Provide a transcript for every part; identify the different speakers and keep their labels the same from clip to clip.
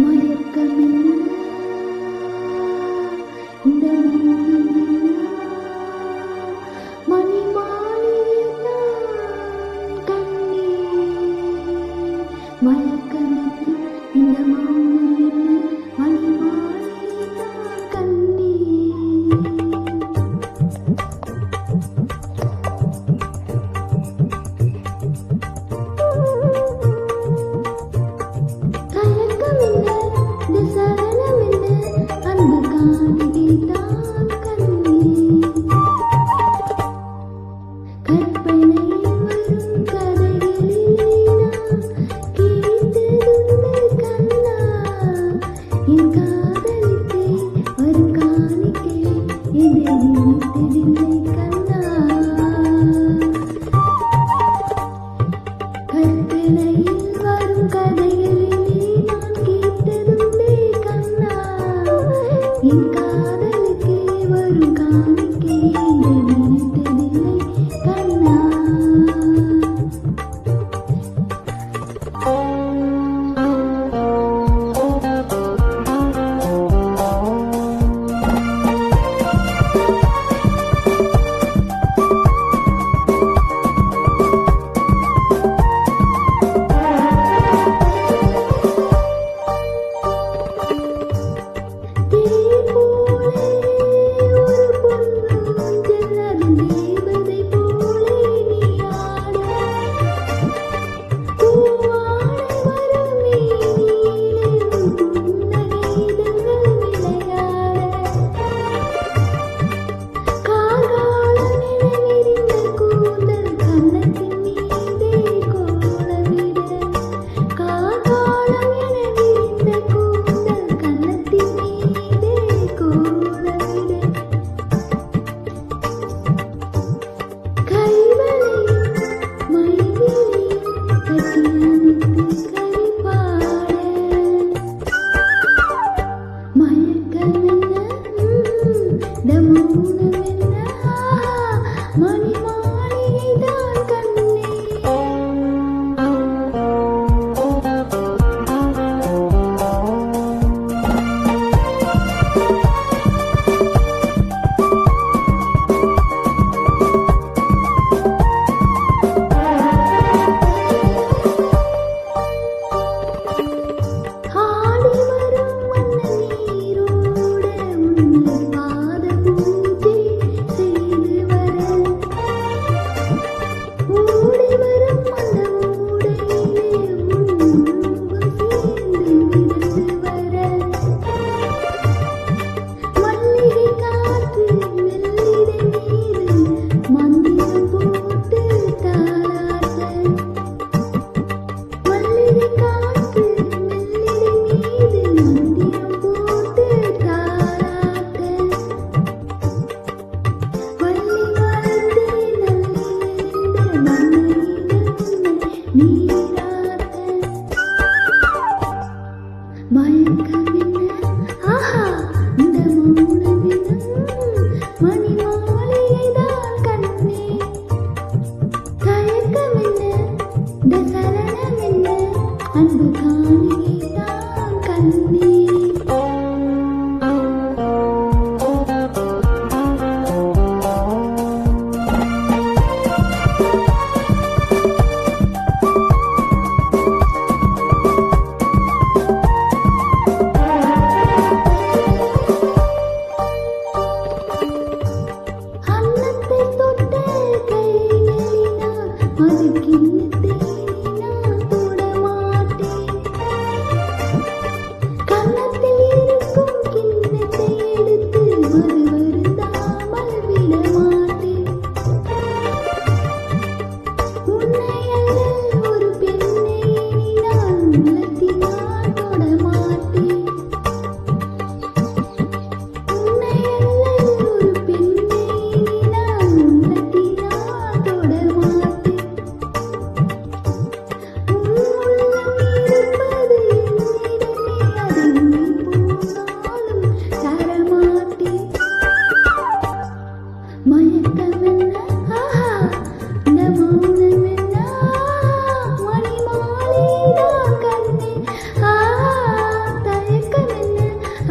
Speaker 1: மயக்கமென்ன இந்த மௌனமென்ன மணிமாலைதான் கண்ணே மயக்கமென்ன இந்த மௌனமென்ன மணிமாலைதான் கண்ணே போல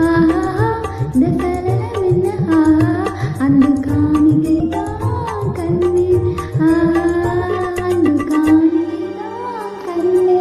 Speaker 1: ஆஹா இந்த சலனம் என்ன ஆஹா அந்த காணிகை தான் கண்ணே ஆஹா அந்த காணிகை தான் கண்ணே.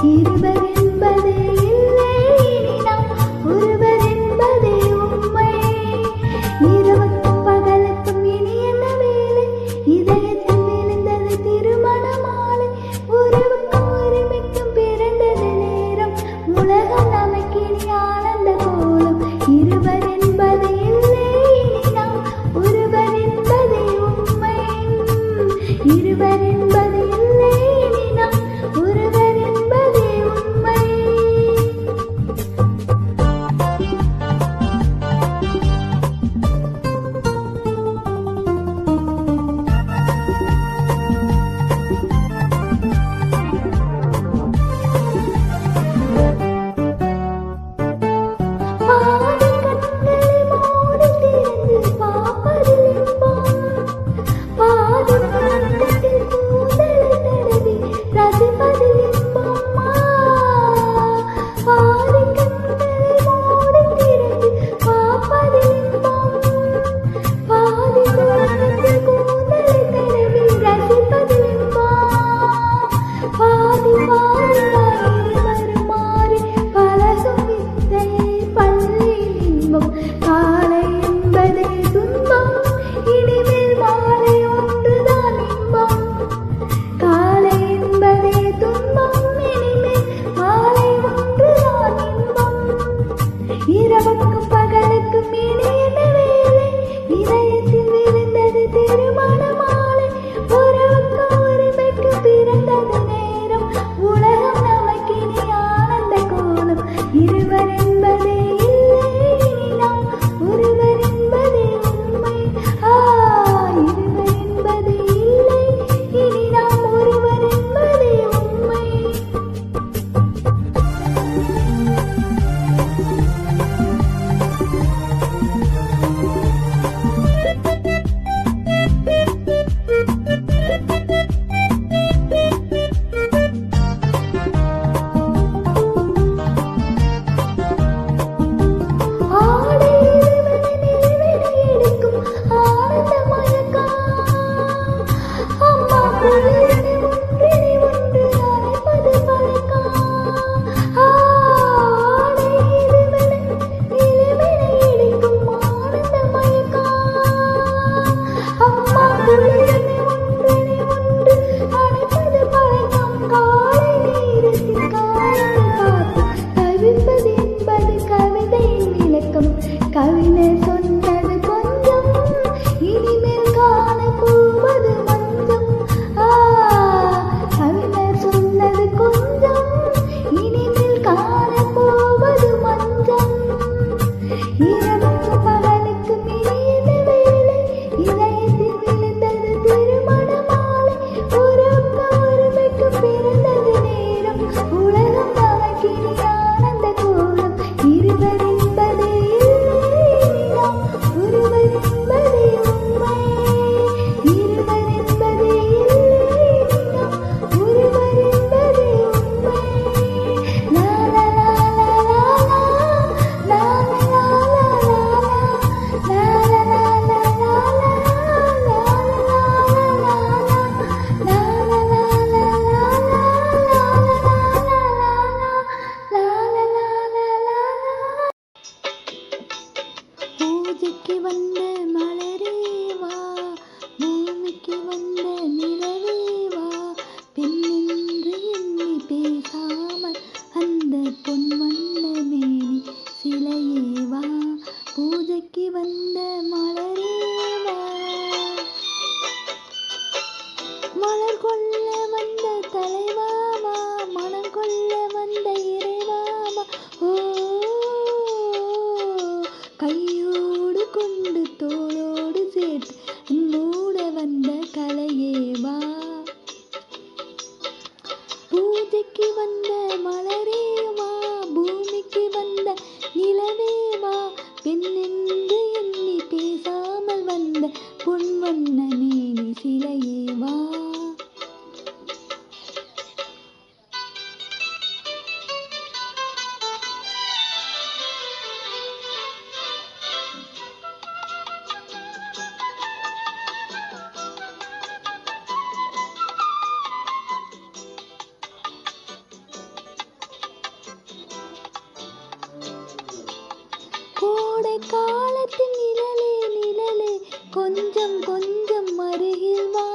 Speaker 1: இருவர் என்பதே இல்லை இனி நாம் ஒருவர் என்பதே உண்மை. இரவுக்கும் பகலுக்கும் இனி என்ன வேலை? இதயத்தில் விழுந்தது திருமண மாலை. உறவுக்கும் உரிமைக்கும் பிறந்தது நேரம். உலகம் நமக்கினி ஆனந்த கோலம். இருவர் என்பதே இல்லை இனி நாம் ஒருவர் என்பதே உண்மை. இருவர் என்பது இல்லை இனி நாம் ஒருவர் என்பதே உண்மை. பாதி கண்களை மூடி திறந்து பார்ப்பதில் இன்பம். பாதி பக்கத்தில் கூந்தலை தடவி ரசிப்பதில் இன்பம். பாதி கண்களை மூடி திறந்து பார்ப்பதில் இன்பம். பாதி பக்கத்தில் கூந்தலை தடவி ரசிப்பதில் இன்பம். பாதி இருவரும் மாறி பழகும் வித்தையை பள்ளியில் இன்பம். காலை என்பதே துன்பம். இனிமேல் மாலை ஒன்றுதான் இன்பம். காலை என்பதே துன்பம். இனிமேல் மாலை ஒன்றுதான் இன்பம். இரவுக்கும் பகலுக்கும் இனி என்ன வேலை? இதயத்தில் விழுந்தது திருமண மாலை. உறவுக்கும் உரிமைக்கும் பிறந்தது நேரம். உலகம் நமக்கினி ஆனந்த கோலம். இருவர் என்பதே இல்லை இனி நாம் ஒருவர் என்பதே உண்மை. இருவர் என்பதே இல்லை இனி நாம் ஒருவர் என்பதே உண்மை. ஆடை இறைவனை நிலவினை எடுக்கும் ஆனந்த மயக்கம். அம்மா குளிரினை ஒன்றினை ஒன்று அணைப்பது பழக்கம். ஆடை இறைவனை நிலவினை எடுக்கும் ஆனந்த மயக்கம். அம்மா குளிரினை ஒன்றினை ஒன்று அணைப்பது பழக்கம். காலை நேரத்தில் காலையில் பார்த்து தவிப்பது என்பது கவிதையின் விளக்கம். கவிஞர் சொன்னது கொஞ்சம். இனிமேல் காண போவது மஞ்சம். கவிஞர் சொன்னது கொஞ்சம். இனிமேல் காண போவது மஞ்சம். இரவுக்கும் பகலுக்கும் இனி என்ன வேலை? இதயத்தில் விழுந்தது திருமண மாலை. உறவுக்கும் உரிமைக்கும் பிறந்தது நேரம். உலகம் நமக்கினி ஆனந்த கோலம். இருவர் என்பதே இல்லை இனி நாம் ஒருவர் என்பதே உண்மை. இருவர் என்பதே இல்லை இனி நாம் ஒருவர் என்பதே உண்மை. லா லா லா லா லா லா லா லா லா லா லா லா பூஜைக்கு வந்த மலரே வா, பூமிக்கு வந்த நிலவே வா, பெண்ணென்று எண்ணி பேசாமல் அந்த பொன் வண்ண மேனி சிலையே வா. பூஜைக்கு வந்த மலரே வா, மலர் கொள்ள வந்த தலைவா வா, மனம் கொள்ள வந்த இறைவா வா. ஓ கையோடு கொண்டு தோளோடு சேர்த்து மூட வந்த கலையே வா. பூஜைக்கு வந்த மலரே வா, பூமிக்கு வந்த நிலவே வா, பெண்ணென்று எண்ணி பேசாமல் வந்த பொன் வண்ண மேனி சிலையே வா. காலத்தின் நிழலே நிழலே கொஞ்சம் கொஞ்சம் அருகில் வா.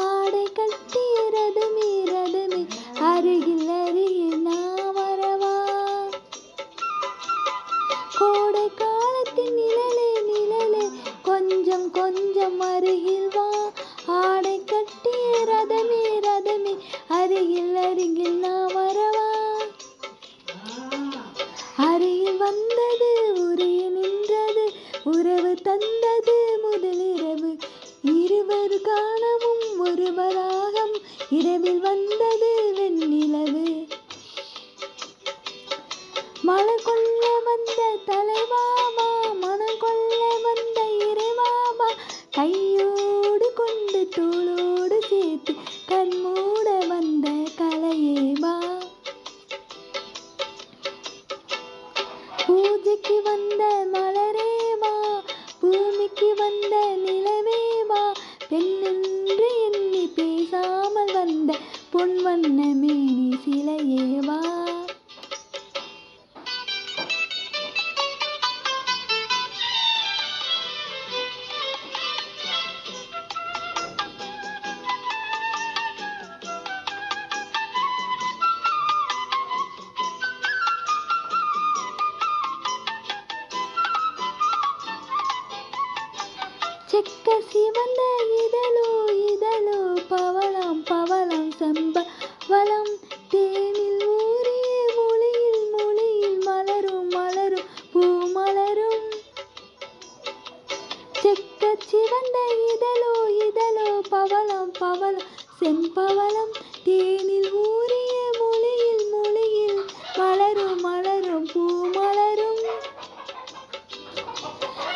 Speaker 1: ஆடை கட்டிய ரதமே ரதமே அருகில் அருகில் நான் வரவா. கோடை காலத்தின் நிழலே நிழலே கொஞ்சம் கொஞ்சம் அருகில் வா. ஆடை கட்டிய ரதமே ரதமே அருகில் அருகில் நான் வரவா. அருகில் வந்தது உரைய நின்றது உறவு தந்தது முதலிரவு. இருவர் காணவும் ஒருவராகம் இரவில் வந்தது வெண்ணிலவு. மலர் கொள்ள வந்த தலைவாவா மனம் கொள்ள வந்த இறைவாவா. கையோடு கொண்டு தோளோடு சேர்த்து கண்மூட வந்த கலையேவா. பூஜைக்கு வந்த மலரேவா பூமிக்கு வந்த நிலவேவா. பெண்ணென்று எண்ணி பேசாமல் வந்த பொன் வண்ண மேனி சிலையேவா. செக்க சிவந்த இதழோ இதழோ பவளம் பவளம் செம்பவளம். தேனில் ஊறிய மொழியில் மொழியில் மலரும் மலரும் பூ மலரும். செக்க சிவந்த இதழோ இதழோ பவளம் பவளம் செம்பவளம். தேனில் ஊறிய மொழியில் மொழியில் மலரும் மலரும் பூ மலரும்.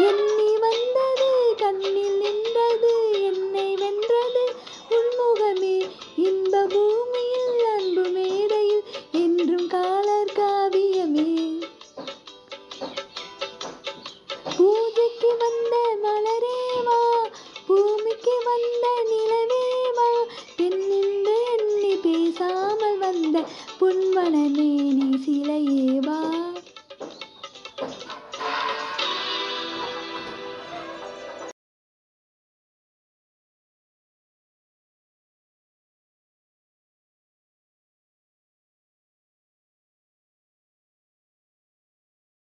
Speaker 1: எண்ணி வந்தது கண்ணில் நின்றது என்னை வென்றது உன்முகமே. இன்ப பூமியில் அன்பு மேடையில் என்றும் காலர் காவியமே. பூஜைக்கு வந்த மலரேவா பூமிக்கு வந்த நிலவேவா. பெண்ணென்று எண்ணி பேசாமல் வந்த பொன்வன மேனி